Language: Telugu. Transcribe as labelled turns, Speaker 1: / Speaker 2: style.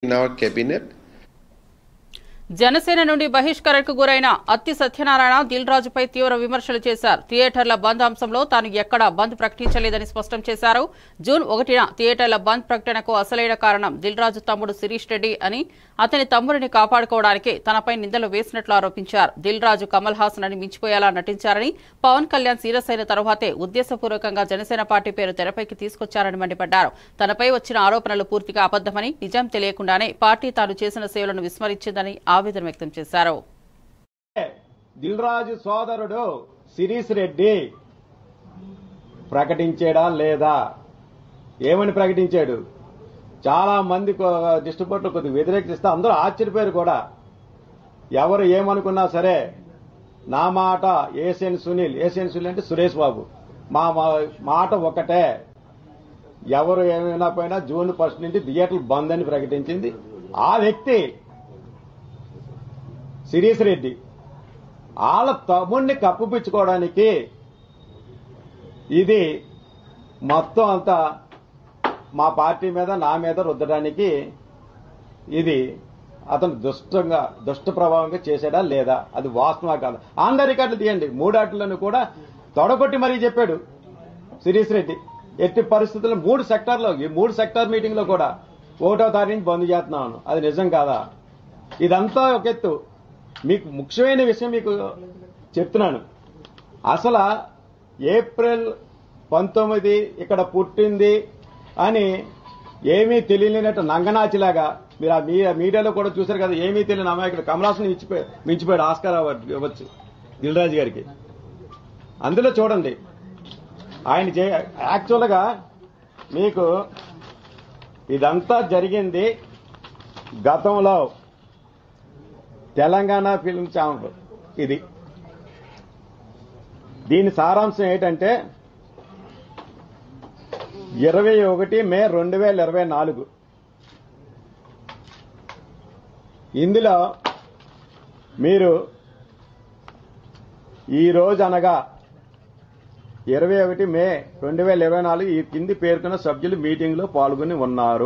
Speaker 1: in our cabinet.
Speaker 2: జనసేన నుండి బహిష్కరణకు గురైన అత్తి సత్యనారాయణ దిల్ రాజుపై తీవ్ర విమర్శలు చేశారు. థియేటర్ల బంద్ అంశంలో తాను ఎక్కడా బంద్ ప్రకటించలేదని స్పష్టం చేశారు. జూన్ 1న థియేటర్ల బంద్ ప్రకటనకు అసలైన కారణం దిల్ రాజు తమ్ముడు శిరీష్ రెడ్డి అని, అతని తమ్ముడిని కాపాడుకోవడానికి తనపై నిందలు వేసినట్లు ఆరోపించారు. దిల్ రాజు కమల్ హాసన్ అని మించిపోయేలా నటించారని, పవన్ కళ్యాణ్ సీరియస్ అయిన తరువాతే ఉద్దేశపూర్వకంగా జనసేన పార్టీ పేరు తెరపైకి తీసుకొచ్చారని మండిపడ్డారు. తనపై వచ్చిన ఆరోపణలు పూర్తిగా అబద్దమని, నిజం తెలియకుండానే పార్టీ తాను చేసిన సేవలను విస్మరించిందని ఆవేదన వ్యక్తం చేశారు.
Speaker 3: దిల్ రాజు సోదరుడు శిరీష్ రెడ్డి ప్రకటించాడా లేదా? ఏమని ప్రకటించాడు? చాలా మంది డిస్ట్రిబ్యూటర్లు కొద్దిగా వ్యతిరేకిస్తే అందరూ ఆశ్చర్యపోయారు కూడా. ఎవరు ఏమనుకున్నా సరే నా మాట ఏసియన్ సునీల్ అంటే సురేష్ బాబు మా మాట ఒకటే. ఎవరు ఏమైనా పోయినా జూన్ 1 నుంచి థియేటర్లు బంద్ అని ప్రకటించింది ఆ వ్యక్తి శిరీష్ రెడ్డి. వాళ్ళ తమ్ముడిని కప్పుపించుకోవడానికి ఇది మొత్తం అంతా మా పార్టీ మీద నా మీద రుద్దడానికి ఇది అతను దుష్ట ప్రభావంగా చేశాడా లేదా? అది వాస్తవా కాదు? ఆంధ్ర రికార్డులు తీయండి. 3 ఆటలను కూడా తొడగొట్టి మరీ చెప్పాడు శిరీష్ రెడ్డి. ఎట్టి పరిస్థితుల్లో 3 సెక్టార్లో ఈ 3 సెక్టార్ మీటింగ్ లో కూడా 1వ తారీఖు నుంచి బంద్ చేస్తున్నాను. అది నిజం కాదా? ఇదంతా ఒక ఎత్తు. మీకు ముఖ్యమైన విషయం మీకు చెప్తున్నాను. అసలు ఏప్రిల్ 19 ఇక్కడ పుట్టింది అని ఏమీ తెలియలేనట్టు నంగనాచిలాగా మీరు ఆ మీడియాలో కూడా చూశారు కదా. ఏమీ తెలియని అమాయకుడు కమల్ హాసన్ మించిపోయాడు ఆస్కార్ అవార్డు ఇవ్వచ్చు దిల్ రాజు గారికి. అందులో చూడండి ఆయన యాక్చువల్గా మీకు ఇదంతా జరిగింది గతంలో తెలంగాణ ఫిల్మ్ ఛాంబర్. ఇది దీని సారాంశం ఏంటంటే 21 మే 2024 ఇందులో మీరు ఈ రోజు అనగా 21 మే 2024 ఈ కింది పేర్కొన్న సభ్యులు మీటింగ్ లో పాల్గొని ఉన్నారు.